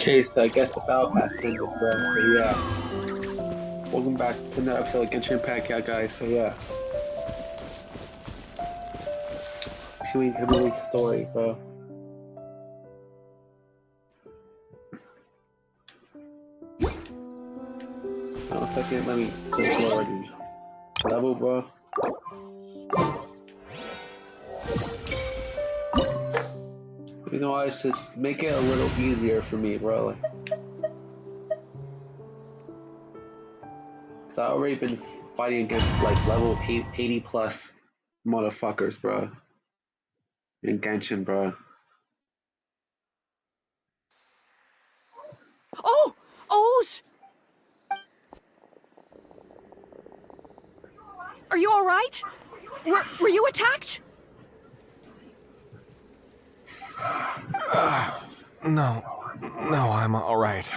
Okay, so I guess the battle pass ended, bro. So yeah, welcome back to another episode of Genshin Impact, yeah, guys. So yeah, continuing Emily's story, bro. Hold on a second, let me go lower the level, bro. You know, I should make it a little easier for me, bro. Like, cause I already been fighting against like level 80 plus motherfuckers, bro. In Genshin, bro. Oh! O's! Are you alright? Were you attacked? No, I'm alright.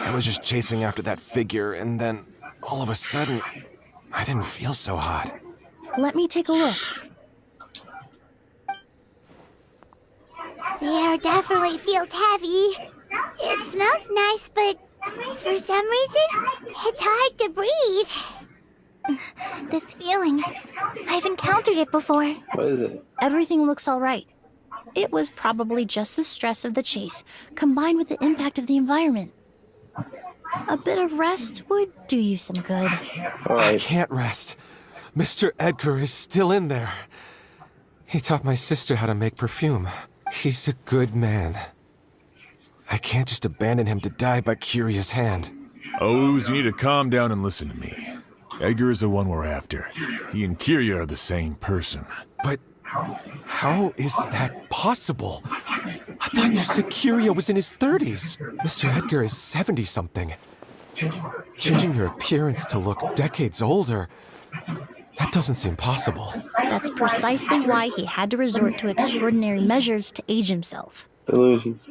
I was just chasing after that figure, and then, all of a sudden, I didn't feel so hot. Let me take a look. The air definitely feels heavy. It smells nice, but for some reason, it's hard to breathe. This feeling, I've encountered it before. What is it? Everything looks all right. It was probably just the stress of the chase, combined with the impact of the environment. A bit of rest would do you some good. I can't rest. Mr. Edgar is still in there. He taught my sister how to make perfume. He's a good man. I can't just abandon him to die by Kirya's hand. O's, you need to calm down and listen to me. Edgar is the one we're after. He and Kirya are the same person. But how is that possible? I thought you said Kirya was in his 30s. Mr. Edgar is 70-something. Changing your appearance to look decades older, that doesn't seem possible. That's precisely why he had to resort to extraordinary measures to age himself. Delusions.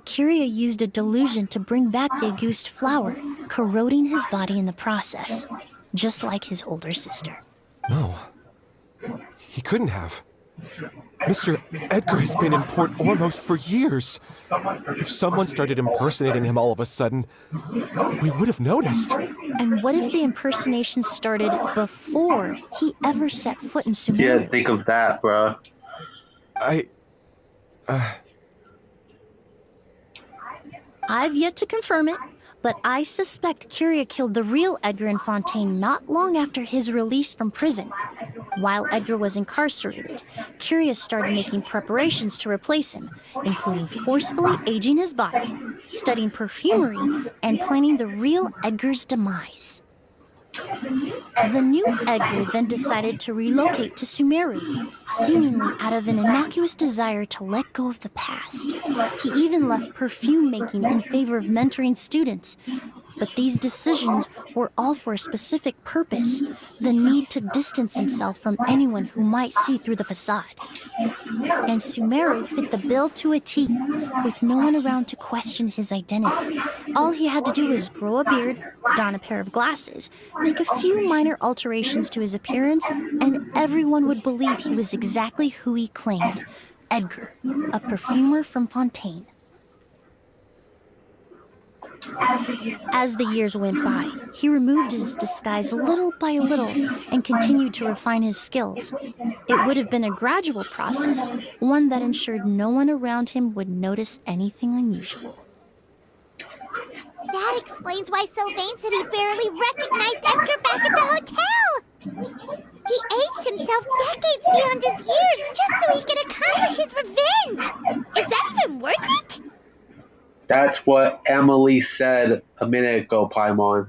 Kirya used a delusion to bring back the Auguste flower, corroding his body in the process, just like his older sister. No. He couldn't have. Mr. Edgar has been in Port Ormos for years. If someone started impersonating him all of a sudden, we would have noticed. And what if the impersonation started before he ever set foot in Sumeru? Yeah, think of that, bro. I've yet to confirm it, but I suspect Kirya killed the real Edgar in Fontaine not long after his release from prison. While Edgar was incarcerated, Kirya started making preparations to replace him, including forcefully aging his body, studying perfumery, and planning the real Edgar's demise. The new Edgar then decided to relocate to Sumeru, seemingly out of an innocuous desire to let go of the past. He even left perfume making in favor of mentoring students. But these decisions were all for a specific purpose, the need to distance himself from anyone who might see through the facade. And Sumeru fit the bill to a T, with no one around to question his identity. All he had to do was grow a beard, don a pair of glasses, make a few minor alterations to his appearance, and everyone would believe he was exactly who he claimed, Edgar, a perfumer from Fontaine. As the years went by, he removed his disguise little by little and continued to refine his skills. It would have been a gradual process, one that ensured no one around him would notice anything unusual. That explains why Sylvain said he barely recognized Edgar back at the hotel. He aged himself decades beyond his years just so he could accomplish his revenge. Is that even worth it? That's what Emily said a minute ago, Paimon.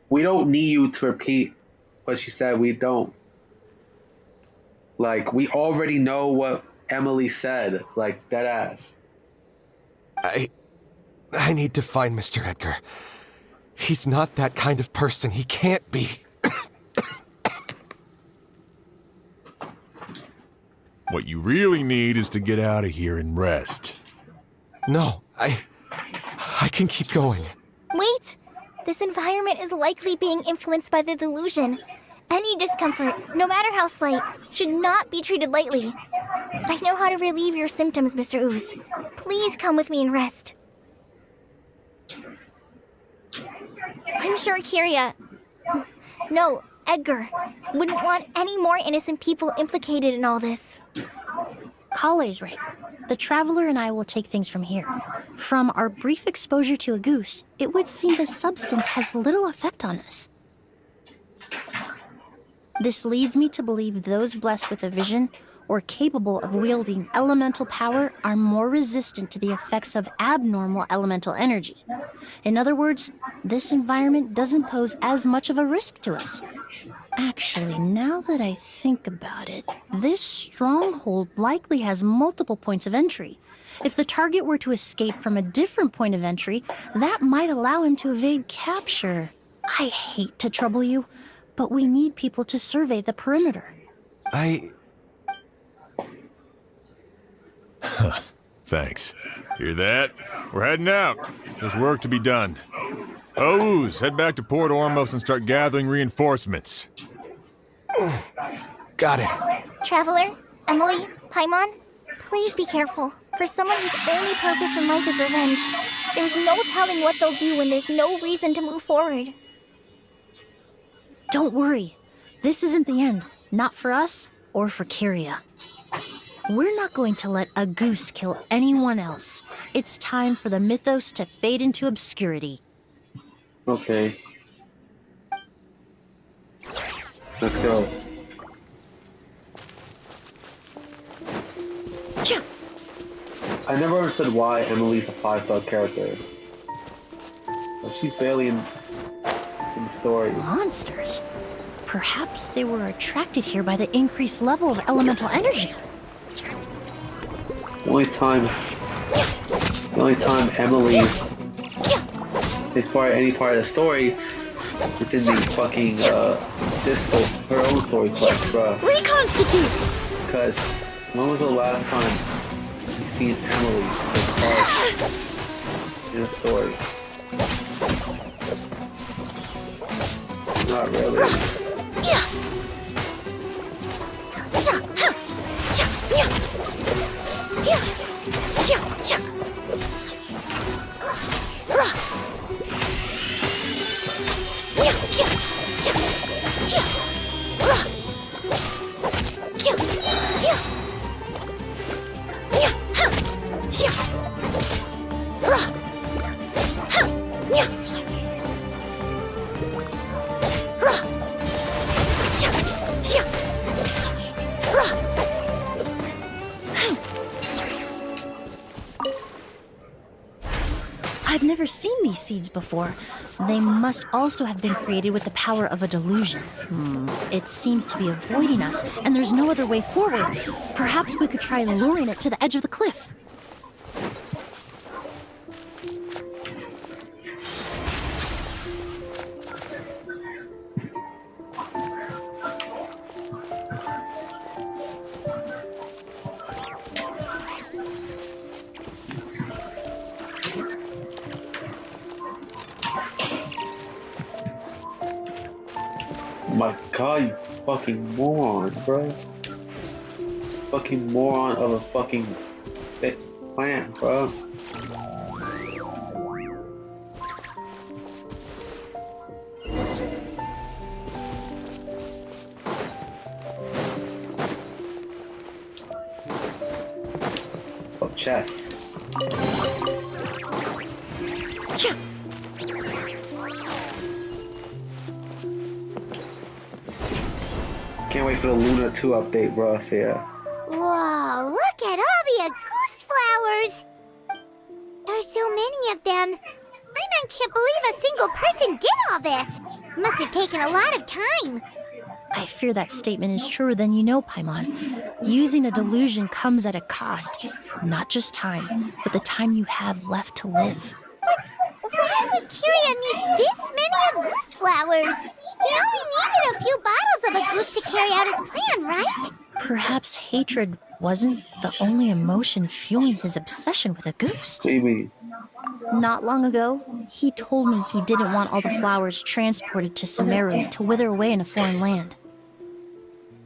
We don't need you to repeat what she said. We don't. Like, we already know what Emily said. Like, deadass. I need to find Mr. Edgar. He's not that kind of person. He can't be. What you really need is to get out of here and rest. No, I can keep going. Wait! This environment is likely being influenced by the delusion. Any discomfort, no matter how slight, should not be treated lightly. I know how to relieve your symptoms, Mr. Ooze. Please come with me and rest. I'm sure Kirya... No, Edgar wouldn't want any more innocent people implicated in all this. Kale's right. The Traveler and I will take things from here. From our brief exposure to a goose, it would seem the substance has little effect on us. This leads me to believe those blessed with a vision or capable of wielding elemental power are more resistant to the effects of abnormal elemental energy. In other words, this environment doesn't pose as much of a risk to us. Actually, now that I think about it, this stronghold likely has multiple points of entry. If the target were to escape from a different point of entry, that might allow him to evade capture. I hate to trouble you, but we need people to survey the perimeter. Thanks. Hear that? We're heading out. There's work to be done. Ooze, head back to Port Ormos and start gathering reinforcements. Got it. Traveler, Emily, Paimon, please be careful. For someone whose only purpose in life is revenge, there's no telling what they'll do when there's no reason to move forward. Don't worry. This isn't the end. Not for us or for Kirya. We're not going to let a goose kill anyone else. It's time for the mythos to fade into obscurity. Okay. Let's go. I never understood why Emily's a 5-star character. But she's barely in the story. Monsters? Perhaps they were attracted here by the increased level of elemental energy. The only time Emily is any part of the story is in the fucking her own story quest, bruh. Reconstitute! Because when was the last time you seen Emily take part in a story? Not really. I've never seen these seeds before. They must also have been created with the power of a delusion. It seems to be avoiding us, and there's no other way forward. Perhaps we could try luring it to the edge of the cliff. My god, you fucking moron, bro. Fucking moron of a fucking plant, bro. Oh, chess. Can't wait for the Luna 2 update, bro. So yeah. Whoa, look at all the Auguste flowers! There are so many of them. I can't believe a single person did all this. Must have taken a lot of time. I fear that statement is truer than you know, Paimon. Using a delusion comes at a cost. Not just time, but the time you have left to live. But why would Kirya need this many Auguste flowers? He only needed a few bottles of Auguste to carry out his plan, right? Perhaps hatred wasn't the only emotion fueling his obsession with Auguste. Maybe. Not long ago, he told me he didn't want all the flowers transported to Sumeru to wither away in a foreign land.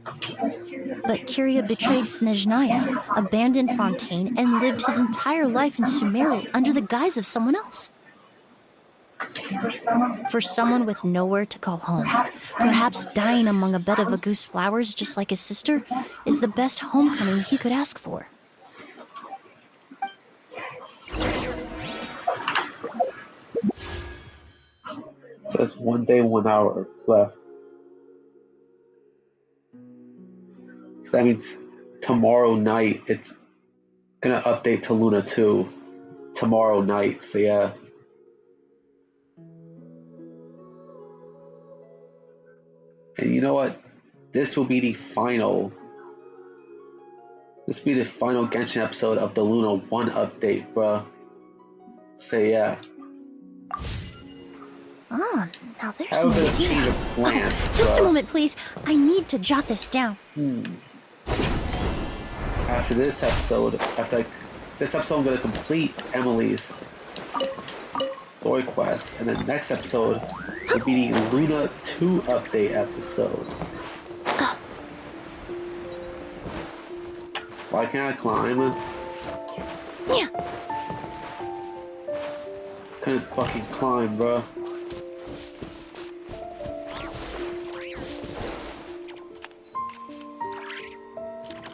But Kirya betrayed Snezhnaya, abandoned Fontaine, and lived his entire life in Sumeru under the guise of someone else. For someone with nowhere to call home, perhaps dying among a bed of Agoose flowers just like his sister is the best homecoming he could ask for. So it's 1 day, 1 hour left. So that means tomorrow night it's gonna update to Luna 2 tomorrow night. So yeah. And you know what? This will be the final. This will be the final Genshin episode of the Luna 1 update, bruh. So yeah. Ah, now there's Have a an bit of idea. change of plans, Just a bruh. moment, please. I need to jot this down. After this episode, I'm gonna complete Emily's story quest, and then next episode will be the Luna 2 update episode. Why can't I climb? Yeah. Couldn't fucking climb, bro.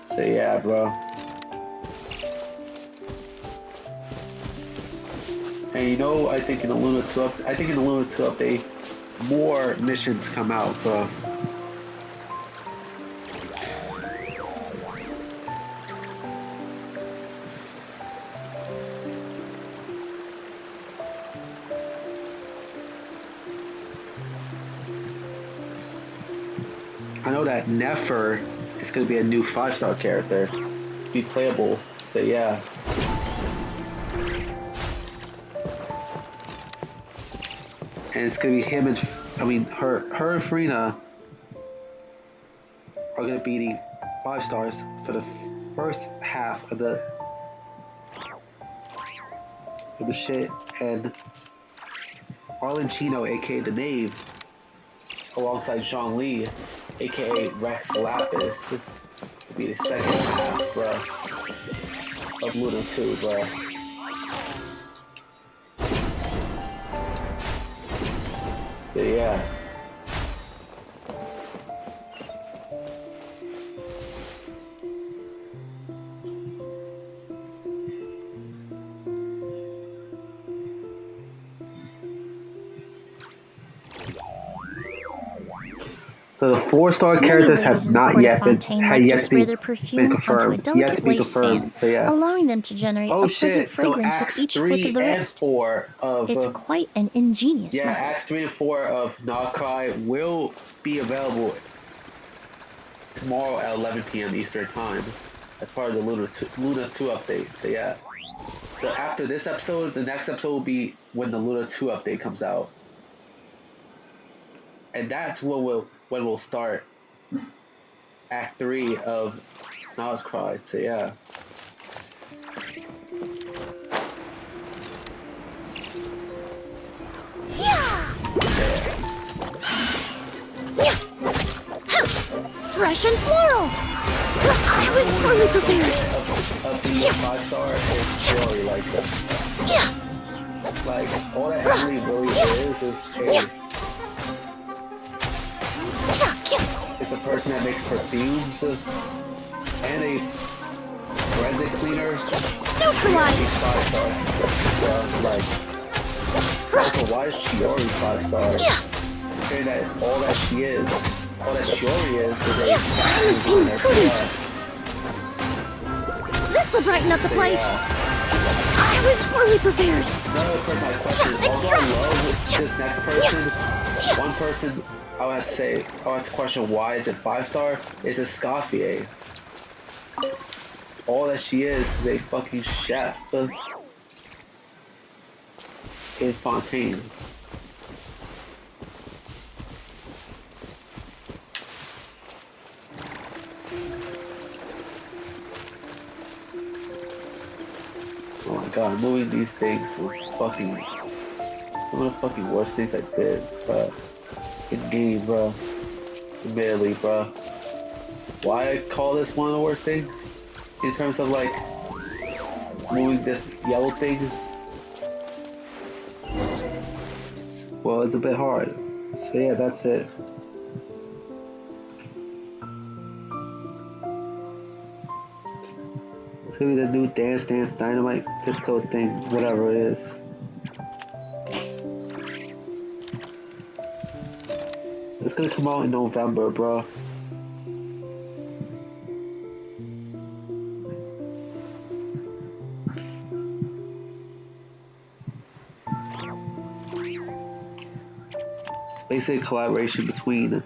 So yeah, bro. And you know, I think in the Luna 2 update, more missions come out, bro. I know that Nefer is going to be a new 5-star character, be playable. So yeah. And it's gonna be him and her and Farina are gonna be the 5 stars for the first half of the shit, and Arlenchino, aka the Knave, alongside Zhongli, aka Rex Lapis, will be the second half, bruh, of Luna 2, bruh. So yeah. So the 4-star characters have not yet been confirmed. Yet to be confirmed. So yeah. Allowing them to generate a pleasant So fragrance with Acts each 3 flick of the and wrist. 4 of It's quite an ingenious method. Acts 3 and 4 of Nakai will be available tomorrow at 11 p.m. Eastern Time as part of the Luna 2 update. So yeah. So after this episode, the next episode will be when the Luna 2 update comes out. And that's when we'll start Act 3 of Knowledge Cry. So yeah. Fresh and floral! I was fully prepared. Of the 5-star is Glory, like all that Emily really is it's a person that makes perfumes and a forensic cleaner. Neutralize! 5 stars. Also, why is Chiori 5 stars? Saying that all that Chiori is a I was being prudent. This'll brighten up the place. I was fully prepared. Another person I question, although I love this next person, one person I would have to question why is it 5-star, is Escoffier. All that she is a fucking chef in Fontaine. Oh my god, moving these things is fucking some of the fucking worst things I did, but in game, bro. Admittedly, bro. Why I call this one of the worst things? In terms of like moving this yellow thing. Well, it's a bit hard. So yeah, that's it. It's gonna be the new Dance Dance Dynamite Disco thing, whatever it is. It's gonna come out in November, bro. Basically a collaboration between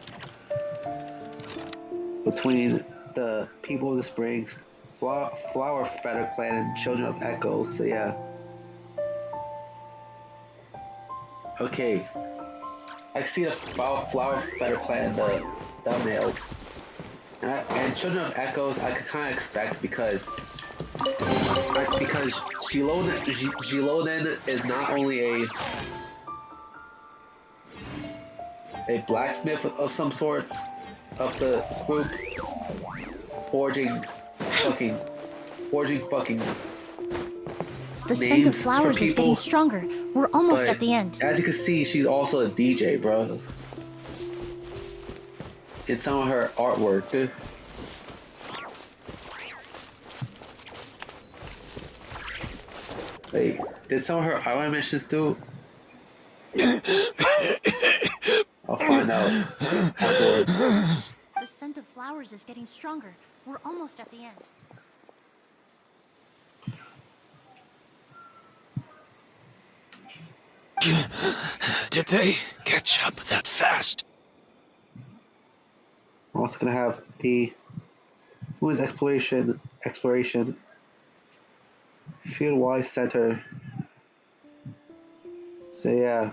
the people of the Springs, Flower Feather Clan, and Children of Echoes. So yeah. Okay. I see the Flower Feather Clan in the thumbnail. And Children of Echoes I could kinda expect because Gilonen is not only a blacksmith of some sorts of the group, forging fucking The scent of names flowers for is getting people, stronger. We're almost but at the end. as you can see, she's also a DJ, bro. In some of her artwork, dude. Wait, did some of her eyeliner missions do? I'll find out afterwards. The scent of flowers is getting stronger. We're almost at the end. Did they catch up that fast? We're also gonna have the Moon's exploration field wide center. So yeah.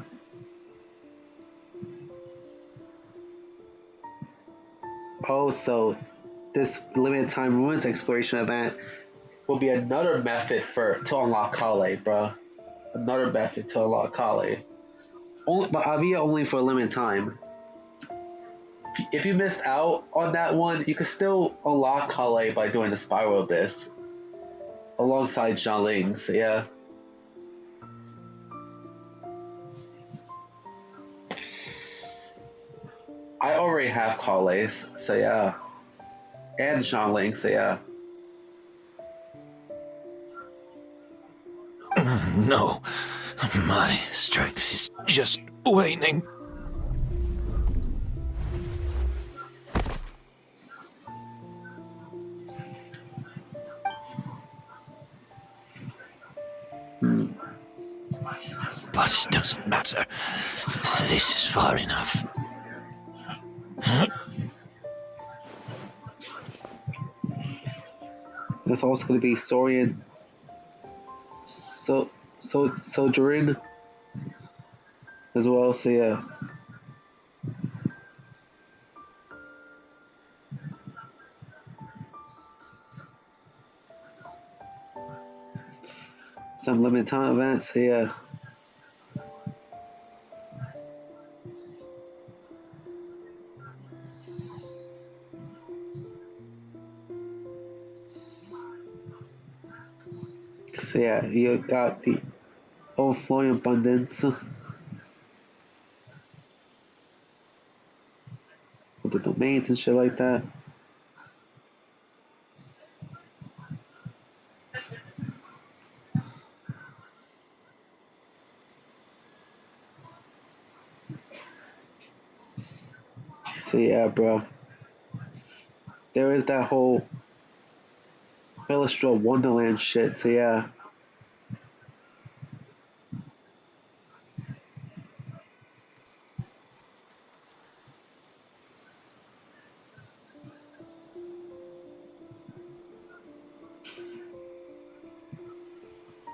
Oh, so this limited time ruins exploration event will be another method to unlock Kale, bro. Another method to unlock Kale. But Avia only for a limited time. If you missed out on that one, you can still unlock Kale by doing the Spiral Abyss alongside Xiangling. So yeah. I already have Kale's, so yeah. And Xiangling, so yeah. No, my strength is just waning. But it doesn't matter. This is far enough. There's also going to be Saurian Sojourn as well, so yeah. Some limited time events, so yeah. So yeah, you got the overflowing abundance with the domains and shit like that. So yeah, bro. There is that whole Illustra Wonderland shit, so yeah.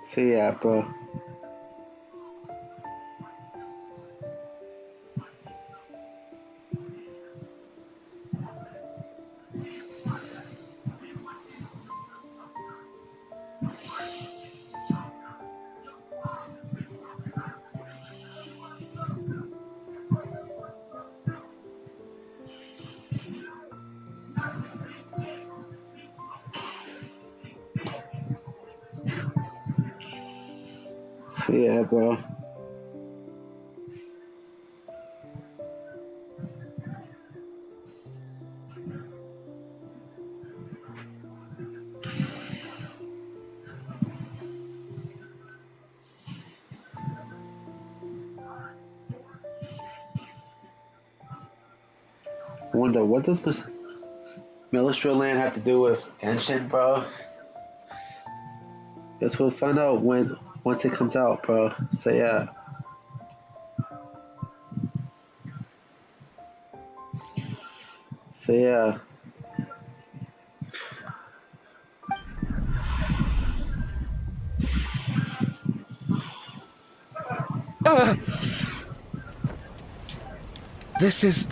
So yeah, bro. So yeah, bro. I wonder what does Millistra Land have to do with Genshin, bro? Guess we'll find out once it comes out, bro. So yeah. So yeah. This is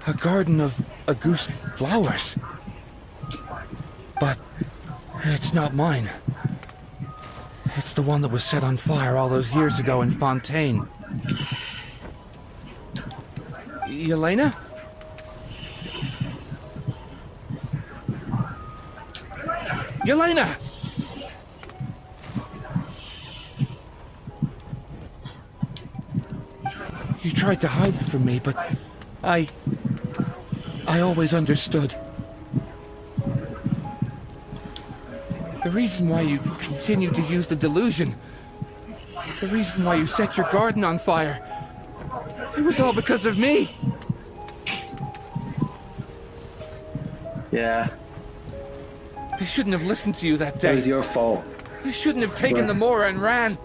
a garden of Auguste flowers. But it's not mine. It's the one that was set on fire all those years ago in Fontaine. Yelena? Yelena! You tried to hide it from me, but I always understood. The reason why you continued to use the delusion, the reason why you set your garden on fire, it was all because of me. Yeah. I shouldn't have listened to you that It day. was your fault. I shouldn't have taken Bruh. the Mora and ran.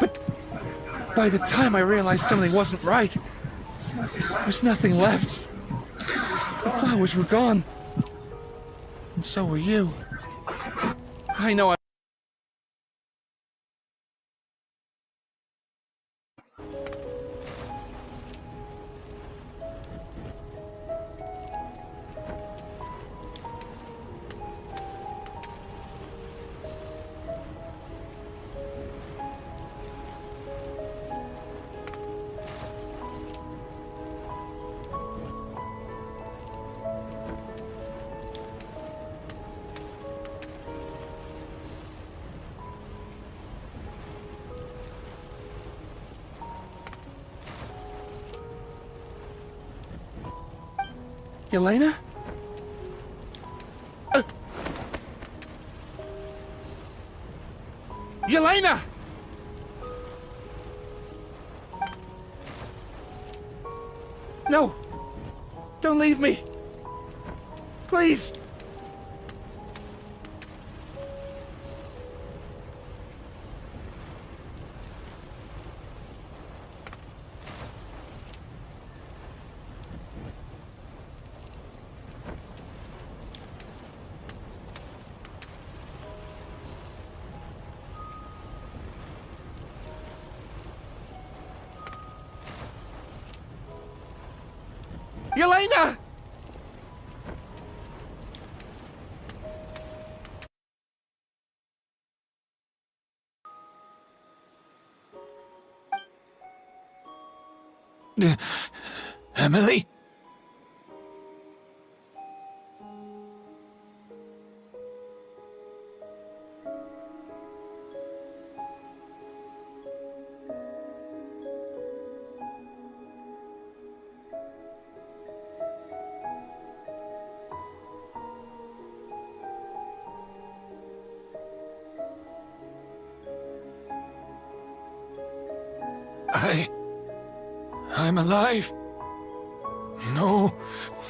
But by the time I realized something wasn't right, there was nothing left. The flowers were gone. And so were you. I know Yelena? Yelena! No! Don't leave me! Please! Yelena! Emily? I'm alive. No,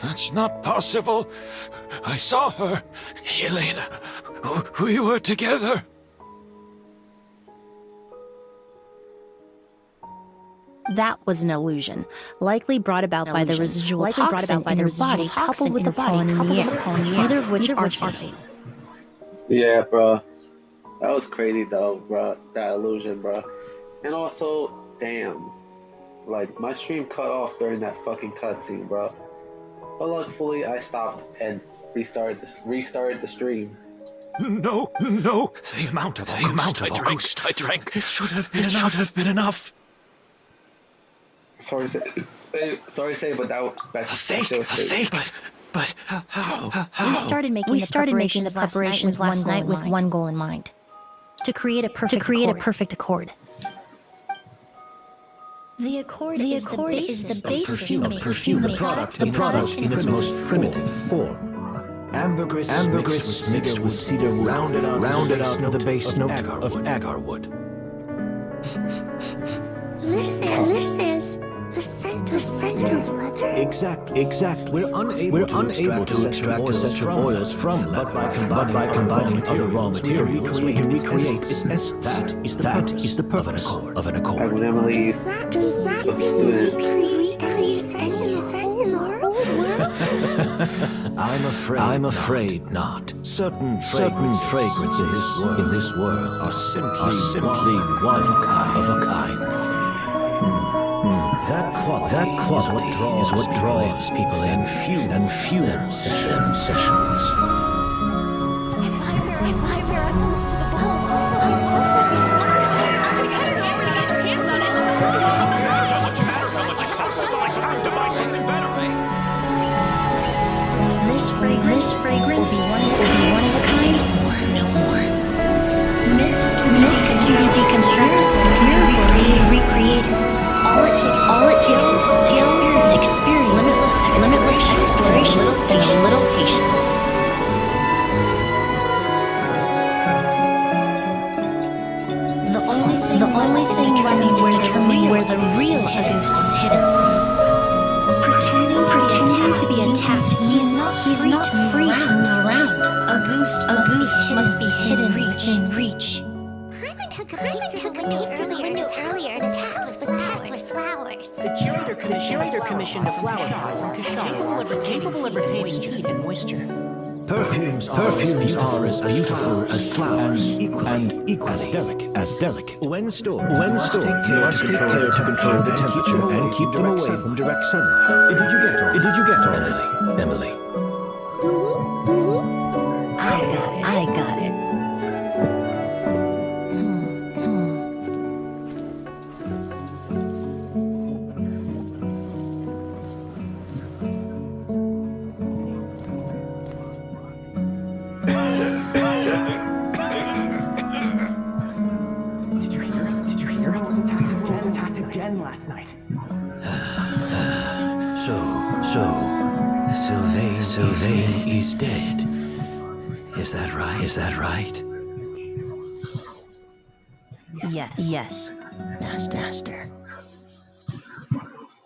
that's not possible. I saw her, Helena. We were together. That was an illusion, likely brought about by the residual toxin in her body coupled with the pollen in the air, neither of which are fatal. Yeah, bro. That was crazy though, bro. That illusion, bro. And also, damn. Like, my stream cut off during that fucking cutscene, bro. But luckily, I stopped and restarted the stream. No. The amount of Auguste I drank. It should have been enough. Sorry to say, but that shit was fake. But how? We started making the preparations last night with one goal in mind: to create a perfect accord. The accord is the basis of perfume, the product in its most primitive form. Ambergris mixed with cedar wood, rounded out the base note of agar wood. This is the scent of leather. Exactly. We're unable to extract essential oils from leather, but by combining other raw materials, we can recreate its essence. That is the purpose of an Like accord. when Emily Does that was a mean student. we can recreate any scent in the whole world? I'm afraid not. Certain fragrances in this world are simply one of a kind. That quality is what draws people in and fuels them sessions. This fragrance will be one of a kind or no more. Myths can be deconstructed, miracles can be recreated. All it takes is skill, experience, limitless exploration, and a little patience. The only thing determining where the real Auguste is hidden. Pretending to be attacked, he's not free to move around. Auguste must be hidden within reach. I took a peek through the window earlier. This house was packed with flowers. The curator commissioned a flower pot from Kashana, capable of retaining heat and moisture. Perfumes are as beautiful as flowers, and equally as delicate. When stored, you must take care to control the temperature and keep them away from direct sunlight. Did you get all, Emily? I got it. Did you hear? It was attacked again last night. So, Sylvain is dead. Is that right? Yes, Master.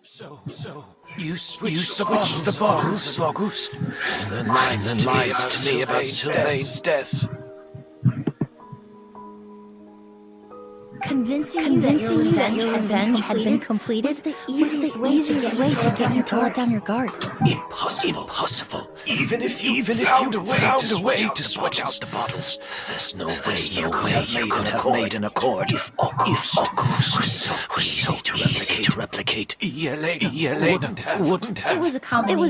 So, you switched the bottles of Auguste, and then lied to me about Sylvain's death. Convincing you that your revenge had been completed was the easiest way to get you to let down your guard. Impossible. Even if you found a way to switch out the bottles, there's no way you could have made an accord if Auguste was so easy to replicate. Yelena wouldn't have. It was a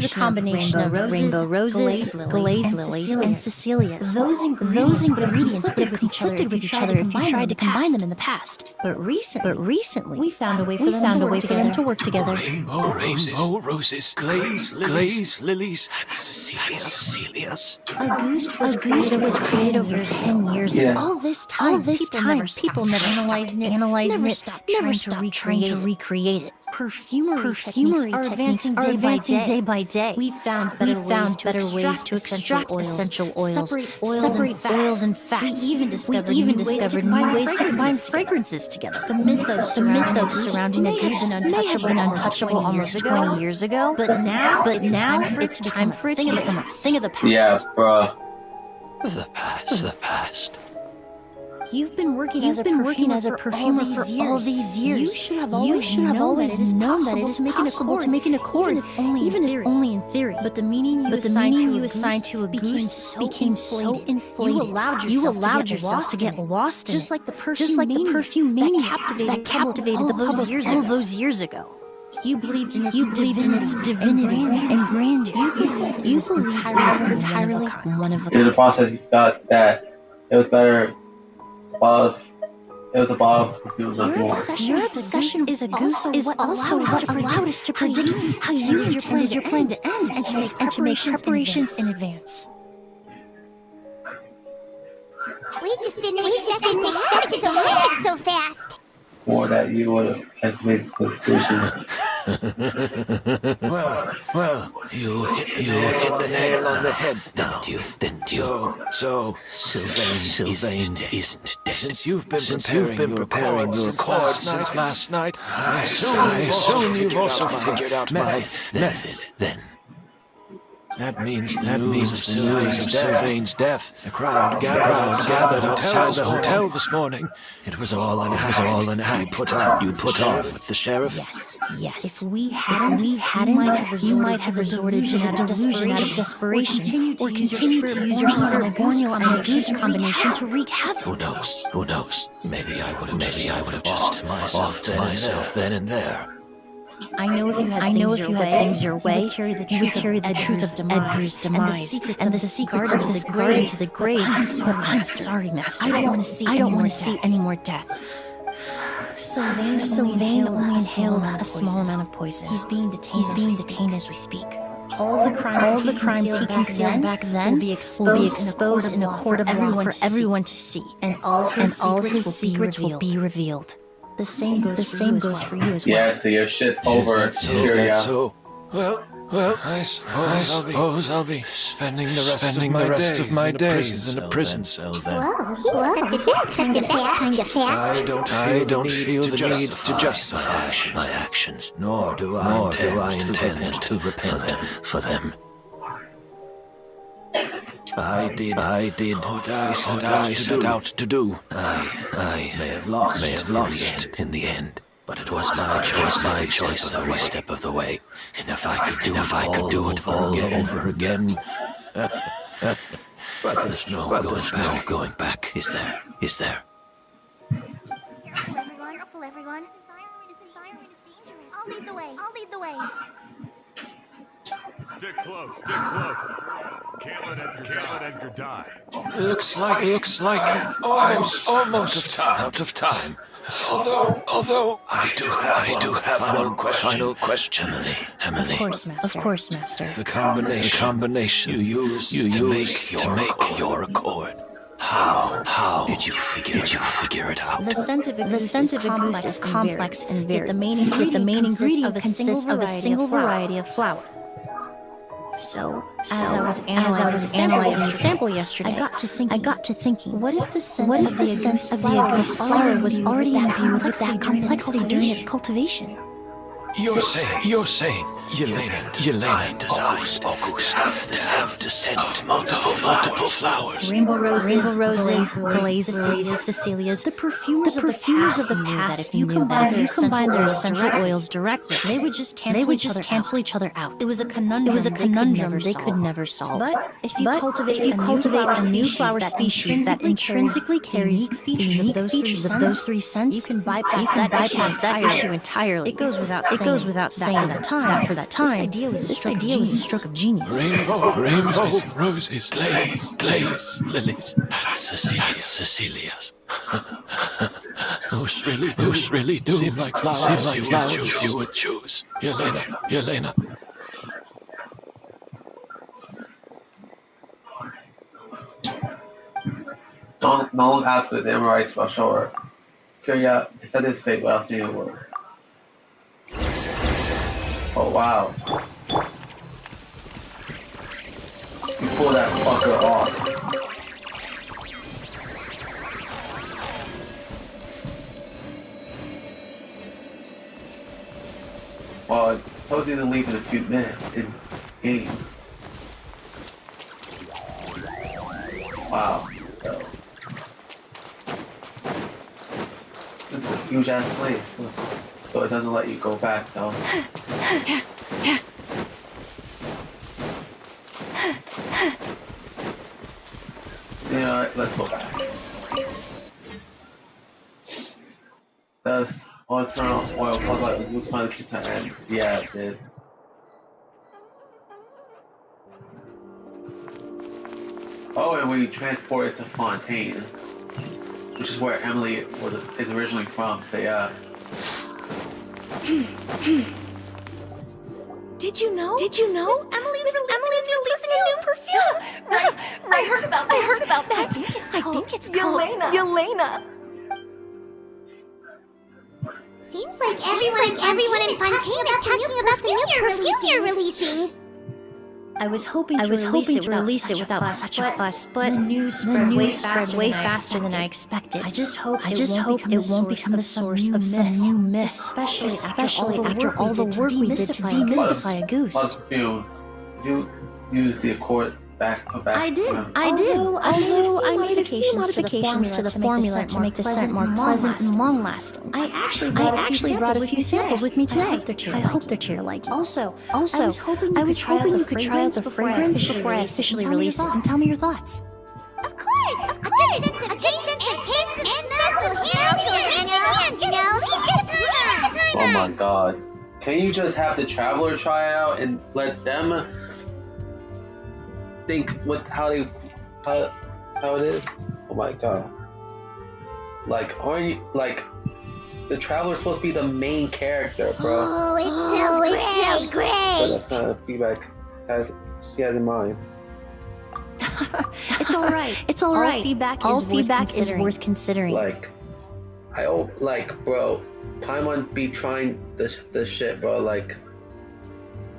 combination of rainbow roses, glaze lilies, and Cecilias. Those ingredients would have conflicted with each other if you tried to combine them in the past. But recently, we found a way for them to work together. Rainbow roses, glaze lilies, and Cecilias. Auguste was created over 10 years ago. Yeah. All this time, people never stopped analyzing it, never stopped trying to recreate it. Perfumery techniques are advancing day by day. We found better ways to extract essential oils, separate oils and fats. We even discovered new ways to combine fragrances together. The mythos surrounding Auguste and untouchable almost 20 years ago. But now it's time for it to become a thing of the past. Yeah, bruh. The past. You've been working as a perfumer for all these years. You should have always known that it is possible to make an accord, even if only in theory. But the meaning you assigned to Auguste became so inflated. You allowed yourself to get lost in it, just like the perfume mania that captivated all those years ago. You believed in its divinity and grandeur. You believed entirely one of a In the kind. process, you thought that it was better. It was a bottle of perfume, not more. Your obsession is also what allowed us to predict how you intended your plan to end and to make preparations in advance. We just didn't expect it so fast. Or that you would have made the conclusion Well, you hit the nail on the head, didn't you? So Sylvain isn't dead. Since you've been preparing your chords since last night, I assume you've also figured out my method, then. That means Sylvain's death. The crowd gathered outside the hotel this morning. It was all an act you put on with the sheriff. Yes. If we hadn't, you might have resorted to the delusion out of desperation, or continued to use your spirit formula and a goose combination to wreak havoc. Who knows? Maybe I would have just offed myself then and there. I know if you had things your way, you would carry the truth of Edgar's demise and the secrets of this garden to the grave. I'm sorry, Master. I don't want to see any more death. Sylvain only inhaled a small amount of poison. He's being detained as we speak. All the crimes he concealed back then will be exposed in a court of law for everyone to see, and all his secrets will be revealed. The same goes for you as well. Yeah, so your shit's over. Is that so? Well, I suppose I'll be spending the rest of my days in a prison cell then. Whoa, he accepted that kind of fast. I don't feel the need to justify my actions, nor do I intend to repent for them. I did what I set out to do. I may have lost in the end, but it was my choice every step of the way. And if I could do it all over again, but there's no going back, is there? Careful, everyone. I'll lead the way. Stick close. Can't let Edgar die. Looks like I'm almost out of time. Although I do have one final question, Emily. Of course, Master. The combination you used to make your accord. How did you figure it out? The scent of a goose is complex and varied. The main ingredient consists of a single variety of flour. So, as I was analyzing the sample yesterday, I got to thinking, what if the scent of the August flower was already imbued with that complexity during its cultivation? You're saying Yelena designed August have to scent multiple flowers. Rainbow roses, glazes, Cecilias, the perfumers of the past. If you combine their essential oils directly, they would just cancel each other out. It was a conundrum they could never solve. But if you cultivate a new flower species that intrinsically carries unique features of those three scents, you can bypass that issue entirely. It goes without saying that for that time, this idea was a stroke of genius. Rainbow roses, glaze, lilies, Cecilias. Those really do seem like flowers you would choose. Yelena. Not long after the MRI special work, Kirya said his fate without saying a word. Oh wow. You pull that fucker off. Well, I told you to leave in a few minutes in game. Wow. It's a huge ass place. So it doesn't let you go fast though. You know what? Let's go back. Does internal oil plug out the goose finally keep to end? Yeah, it did. Oh, and we transported to Fontaine, which is where Emily is originally from. So yeah. Did you know? Emily's releasing a new perfume. Right. I heard about that. I think it's called Yelena. Seems everyone in Fontaine is talking about the new perfume you're releasing. I was hoping to release it without such a fuss, but the news spread way faster than I expected. I just hope it won't become the source of some new myth, especially after all the work we did to demystify a goose. You use the accord back. I did. Although I made a few modifications to the formula to make the scent more pleasant and long-lasting. I actually brought a few samples with me today. I hope they're cheer like. Also, I was hoping you could try out the fragrance before I officially release it and tell me your thoughts. Of course. A good scent and taste and smell go hand in hand, you know. Leave it to Paimon. Oh my god. Can you just have the Traveler try out and let them think how it is? Oh my god. Like, aren't you, like, the Traveler's supposed to be the main character, bro. Oh, it smells great. So that's kind of feedback she has in mind. It's all right. All feedback is worth considering. Like, bro, Paimon be trying this shit, bro. Like,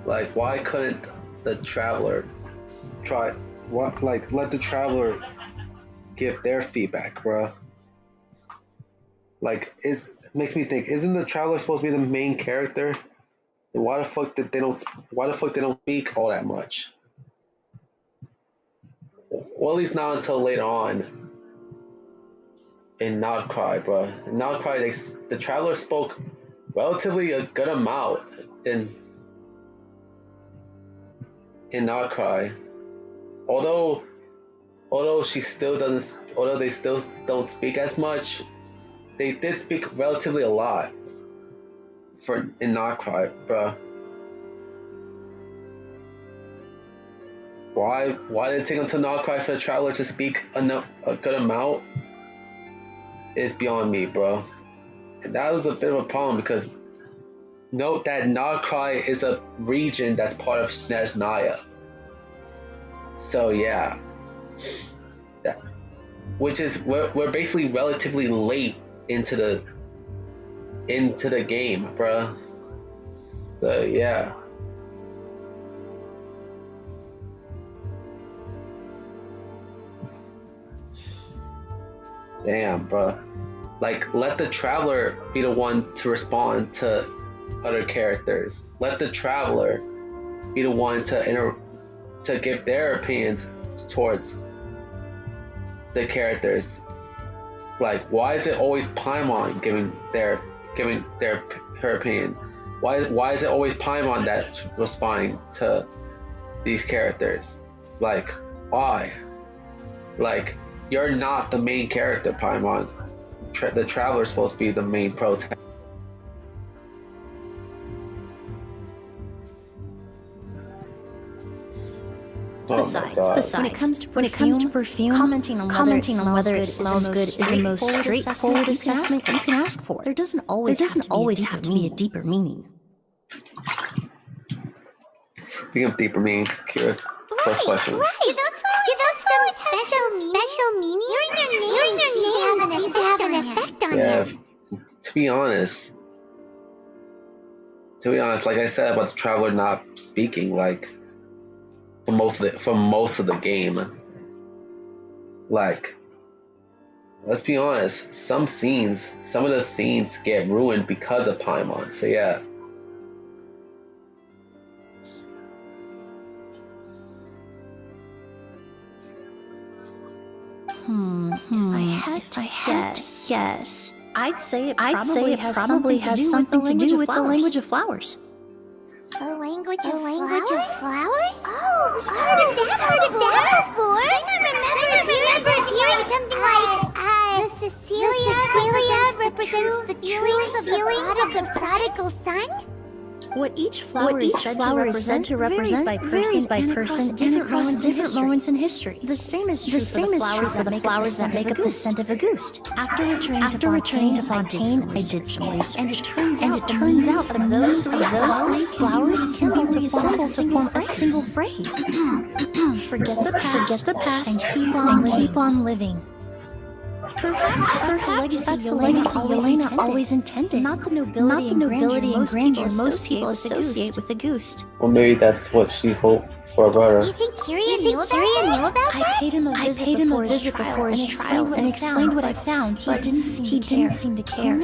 why couldn't the Traveler try? What? Like, let the Traveler give their feedback, bro. Like, it makes me think: isn't the Traveler supposed to be the main character? Then why the fuck they don't speak all that much? Well, at least not until later on in Nodcry, bro. In Nodcry, the Traveler spoke relatively a good amount in Nodcry. Although they still don't speak as much, they did speak relatively a lot in Nodcry, bro. Why did it take until Nodcry for the Traveler to speak a good amount? Is beyond me, bro. And that was a bit of a problem because note that Nodcry is a region that's part of Snezhnaya. So yeah, which is we're basically relatively late into the game, bro. So yeah. Damn, bro. Like, let the Traveler be the one to respond to other characters. Let the Traveler be the one to give their opinions towards the characters. Like, why is it always Paimon giving her opinion? Why is it always Paimon that's responding to these characters? Like, why? Like, you're not the main character, Paimon. The Traveler's supposed to be the main protagonist. Besides, when it comes to perfume, commenting on whether it smells good is the most straightforward assessment you can ask for. There doesn't always have to be a deeper meaning. Speaking of deeper meanings, Kira's first question. Right. Do those flowers have special meaning? Hearing their name seem to have an effect on him. To be honest, like I said about the Traveler not speaking, like for most of the game, like, let's be honest, some of the scenes get ruined because of Paimon. So yeah. If I had to guess, I'd say it probably has something to do with the language of flowers. The language of flowers? Oh, I've heard of that before. I remember hearing something like, the Cecilia represents the feelings of the prodigal son? What each flower is said to represent varies by person and across different moments in history. The same is true for the flowers that make up the scent of a goose. After returning to Fontaine, I did some research, and it turns out that those three flowers can be reassembled to form a single phrase. Forget the past, and keep on living. Perhaps that's the legacy Yelena always intended. Not the nobility and grandeur most people associate with the goose. Well, maybe that's what she hoped for about You her. think Kirya knew about that? I paid him a visit before his trial and explained what I found. He didn't seem to care.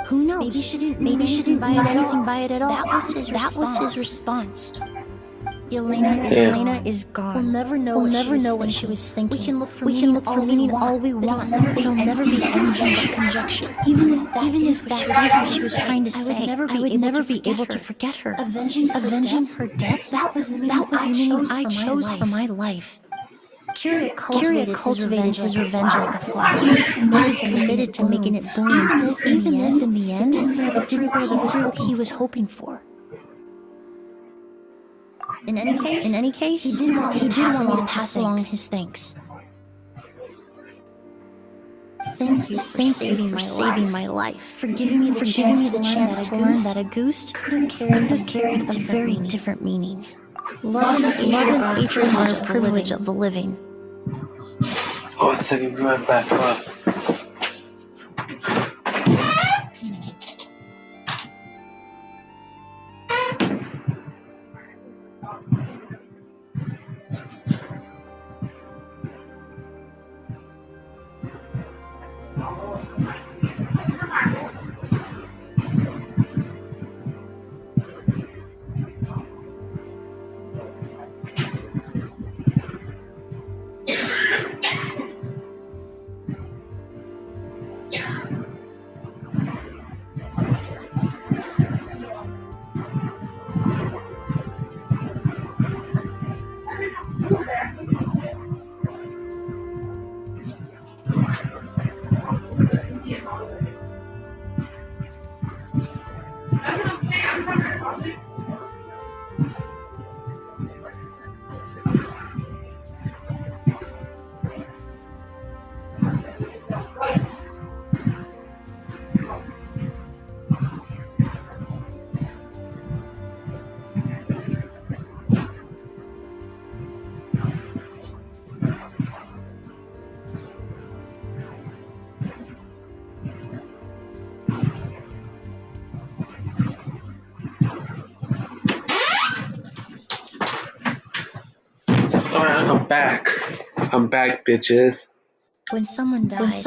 Who knows? Maybe she didn't buy it at all. That was his response. Yelena is gone. We'll never know what she was thinking. We can look for meaning all we want. It'll never be anything but conjecture. Even if that is what she was trying to say, I would never be able to forget her. Avenging her death? That was the meaning I chose for my life. Kirya cultivated his revenge like a flower. He was committed to making it bloom, even if in the end it didn't bear the fruit he was hoping for. In any case, he did want me to pass along his thanks. Thank you for saving my life. For giving me the chance to learn that a goose could have carried a very different meaning. Love and hatred are a privilege of the living. Oh, a second, be right back. Come on. I'm back, bitches. When someone dies,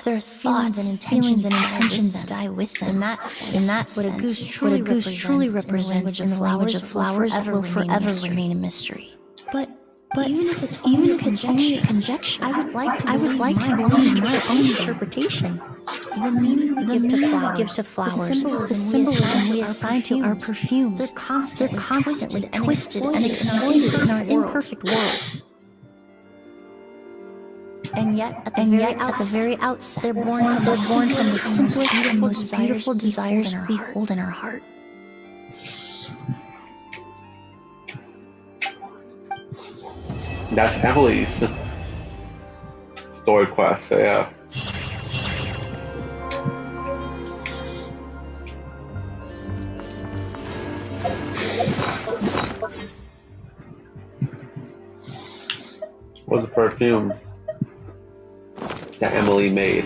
their thoughts and intentions die with them. In that sense, what a goose truly represents in the language of flowers will forever remain a mystery. But even if it's only a conjecture, I would like to believe my own interpretation. The meaning we give to flowers, the symbolism we assign to our perfumes, they're constantly twisted and exploited in our imperfect world. And yet, at the very outset, they're born from the simplest and most beautiful desires we hold in our heart. That's Emily's story quest, so yeah. What's the perfume that Emily made?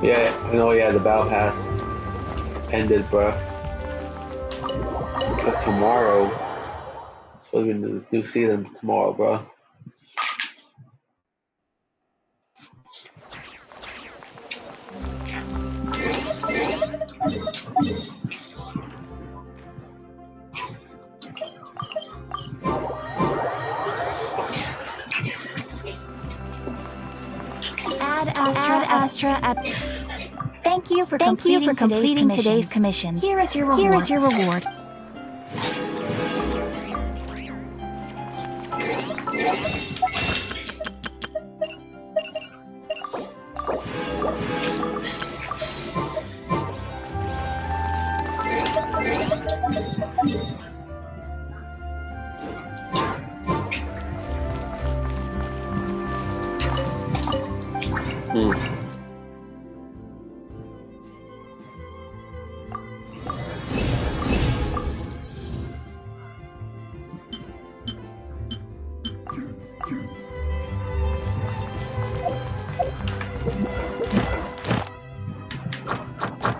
Yeah, I know, yeah, the battle pass ended, bro. Because tomorrow, it's supposed to be a new season tomorrow, bro. Astra. Thank you for completing today's commissions. Here is your reward. Hmm.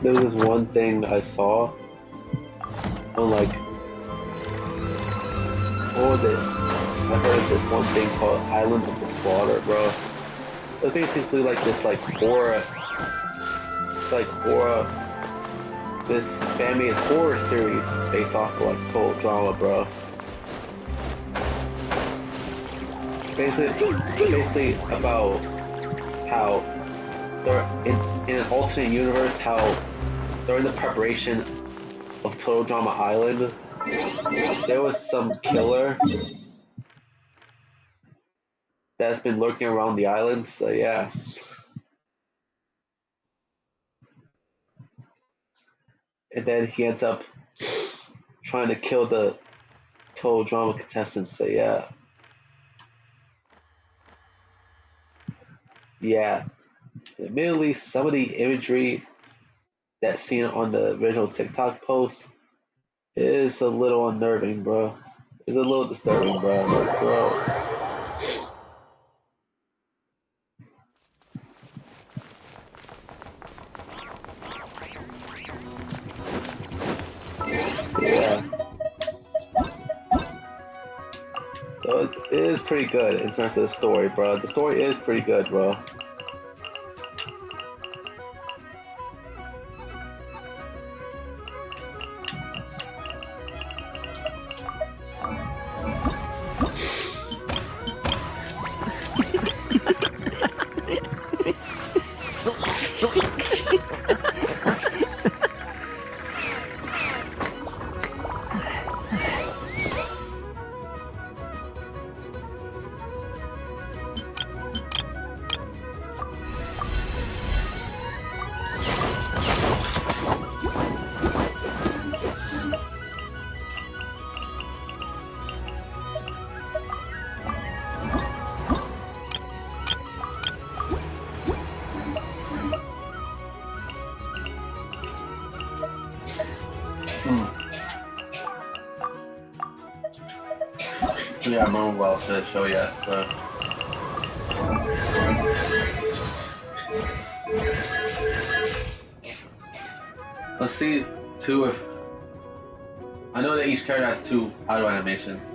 There was this one thing I saw on like, what was it? I heard of this one thing called Island of the Slaughter, bro. It was basically like this this family of horror series based off of like total drama, bro. Basically about how they're in an alternate universe, how during the preparation of Total Drama Island, there was some killer that's been lurking around the island, so yeah. And then he ends up trying to kill the Total Drama contestants, so yeah. Yeah. Admittedly, some of the imagery that's seen on the original TikTok post is a little unnerving, bro. It's a little disturbing, bro. Like, bro. Yeah. So it is pretty good in terms of the story, bro. The story is pretty good, bro. Yeah, I'm on well to the show yet, but let's see too if I know that each character has 2 auto animations.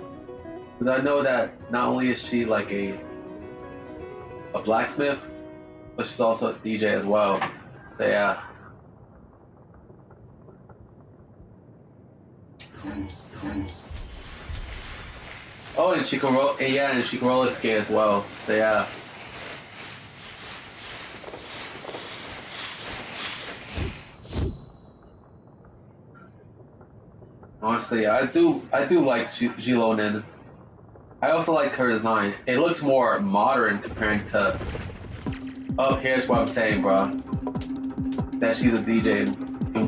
Because I know that not only is she like a blacksmith, but she's also a DJ as well. So yeah. Oh, and she can roll. And yeah, and she can roller skate as well. So yeah. Honestly, I do like Jilonin. I also like her design. It looks more modern comparing to. Oh, here's what I'm saying, bro. That she's a DJ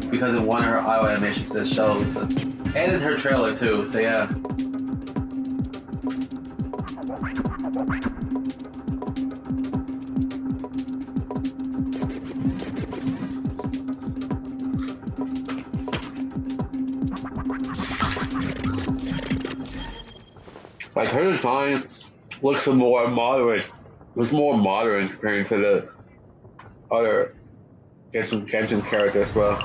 because in one of her auto animations it shows, and in her trailer too. So yeah. Like her design looks more modern. Looks more modern comparing to the other Genshin characters, bro.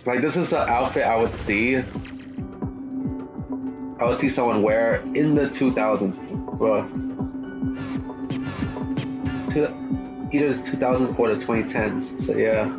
Like this is an outfit I would see someone wear in the 2000s, bro. Either the 2000s or the 2010s. So yeah.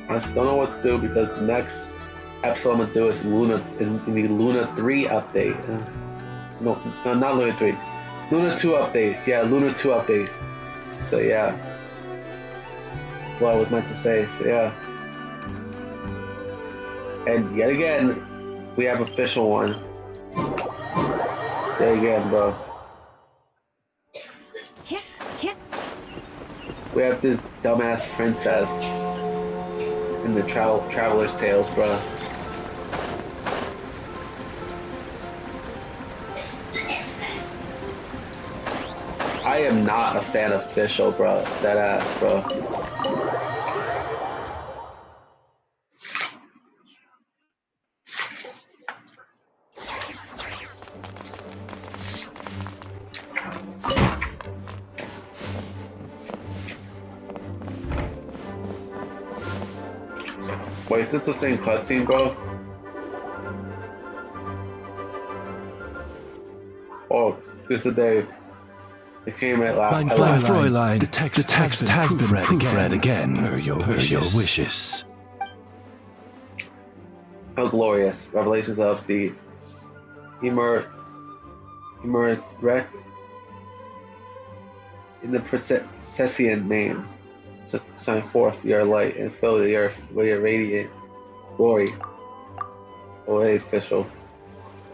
I just don't know what to do because next episode I'm gonna do is Luna in the Luna 3 update. No, not Luna 3. Luna 2 update. Yeah, Luna 2 update. So yeah. What I was meant to say. So yeah. And yet again, we have official one. Yet again, bro. We have this dumbass princess in the Traveler's Tales, bro. I am not a fan of Fischl, bro. That ass, bro. Wait, is this the same cutscene, bro? Oh, this is the day. It came at last. Mein Fräulein, the text has been proofread again. Per your wishes. How glorious. Revelations of the Emerect in the Princessian name. Shine forth your light and fill the earth with your radiant glory. Oh, hey, Fischl.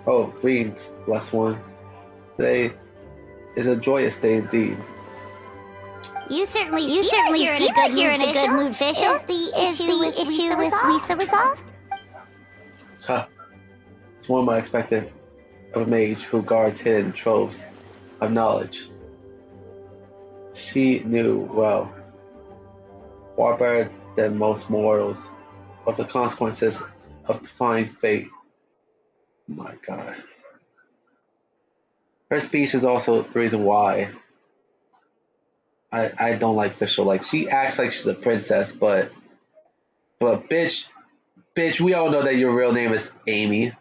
Oh, greetings, blessed one. Today is a joyous day indeed. You certainly seem like you're in a good mood, Fischl. Is the issue with Lisa resolved? Huh. It's one I expected of a mage who guards hidden troves of knowledge. She knew well, far better than most mortals, of the consequences of defying fate. My God. Her speech is also the reason why I don't like Fischl. Like, she acts like she's a princess, but bitch, we all know that your real name is Amy.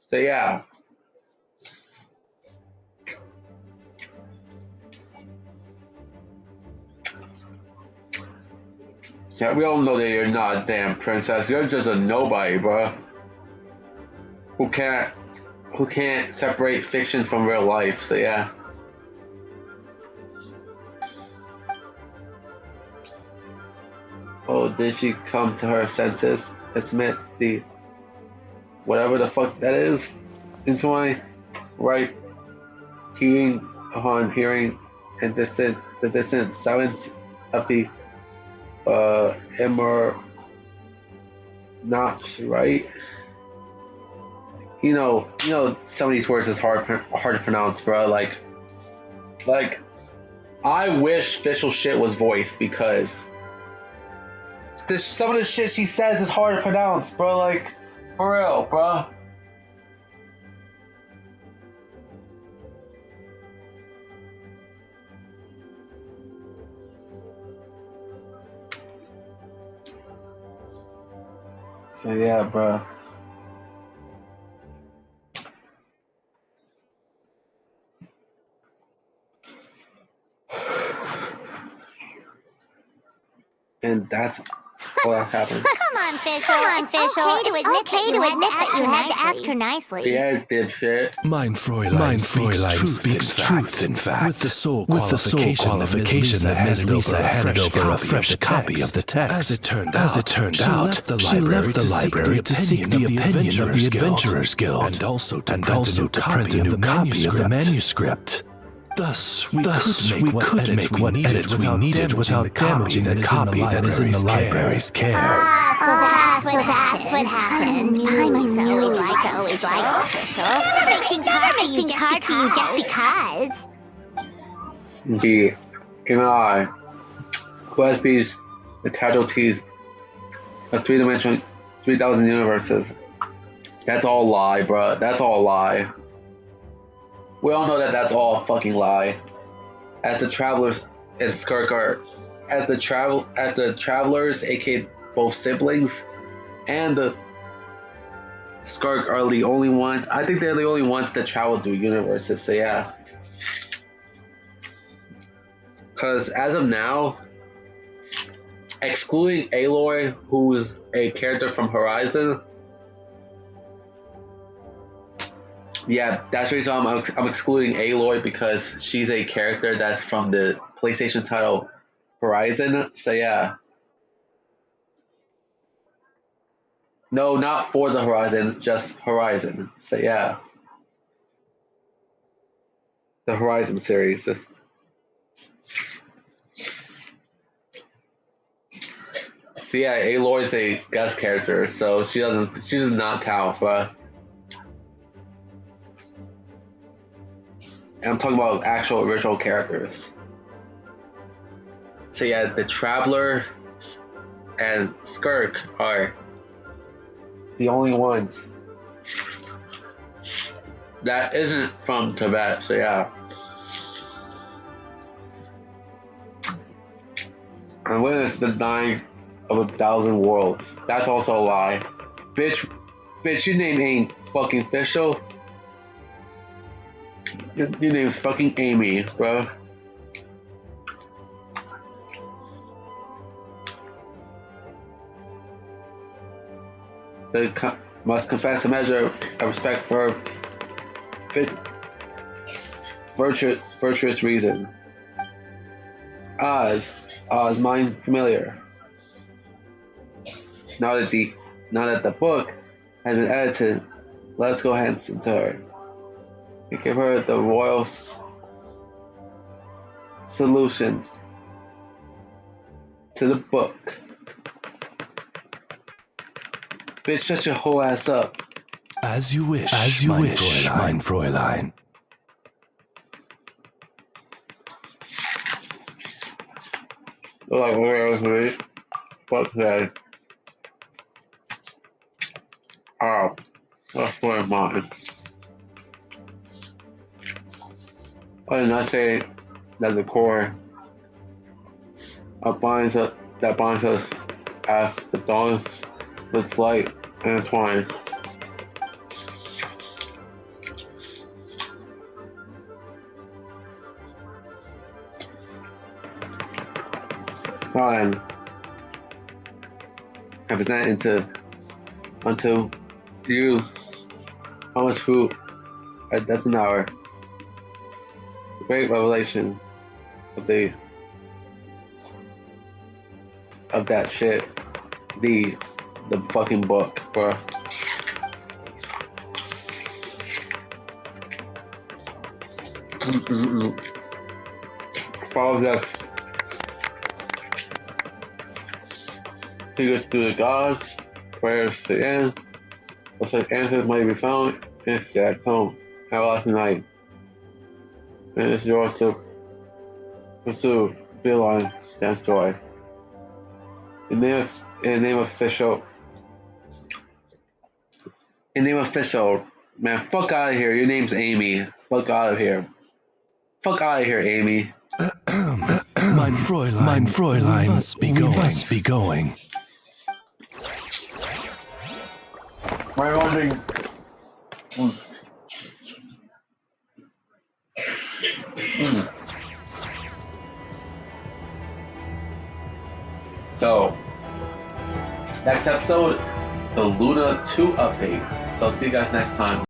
So yeah. Yeah, we all know that you're not a damn princess. You're just a nobody, bro. Who can't separate fiction from real life. So yeah. Oh, did she come to her senses? Admit the whatever the fuck that is into my right hearing upon hearing and the distant silence of the notch, right? You know, some of these words is hard to pronounce, bro. Like, I wish Fischl shit was voiced because some of the shit she says is hard to pronounce, bro. Like, for real, bro. So yeah, bro. And that's what happened. Come on, Fischl. It's okay to admit that you had to ask her nicely. Yeah, dipshit. Mein Fräulein speaks truth, in fact. With the sole qualification that Ms. Lisa handed over a fresh copy of the text. As it turned out, she left the library to seek the opinion of the Adventurers Guild, and also to print a new copy of the manuscript. Thus, we could make what edits we needed without damaging the copy that is in the library's care. So that's what happened. I myself always like Fischl. Never make things hard for you just because. The MI, QSB's the casualties of three-dimensional 3,000 universes. That's all lie, bro. That's all lie. We all know that that's all a fucking lie. As the Travelers and Skirk are, as the Travelers, aka both siblings, and the Skirk are the only ones. I think they're the only ones that travel through universes. So yeah. Because as of now, excluding Aloy, who's a character from Horizon. Yeah, that's the reason I'm excluding Aloy, because she's a character that's from the PlayStation title Horizon. So yeah. No, not Forza Horizon, just Horizon. So yeah. The Horizon series. So yeah, Aloy's a guest character, so she does not count, but and I'm talking about actual original characters. So yeah, the Traveler and Skirk are the only ones that isn't from Tibet. So yeah. And witness the dying of 1,000 worlds. That's also a lie. Bitch, your name ain't fucking official. Your name's fucking Amy, bro. They must confess a measure of respect for virtuous reason. Oz, mine familiar. Now that the book has been edited, let's go handsome to her and give her the royal solutions to the book. Bitch, shut your whole ass up. As you wish, mein Fräulein. Like, where was it? Fuck that. Oh, that's one of mine. I did not say that the core binds us as the dawn with light and entwined. Fine. I present unto you how much fruit a dozen hour. The great revelation of that shit. The fucking book, bro. Follow this. Secrets to the gods, prayers to the end. What such answers might be found in Jack's home. Have a last night. And it's yours to pursue, feel on, dance joy. In the name official. Man, fuck out of here. Your name's Amy. Fuck out of here. Fuck out of here, Amy. Mein Fräulein, we must be going. My wondering. So, next episode, the Luna 2 update. So, see you guys next time.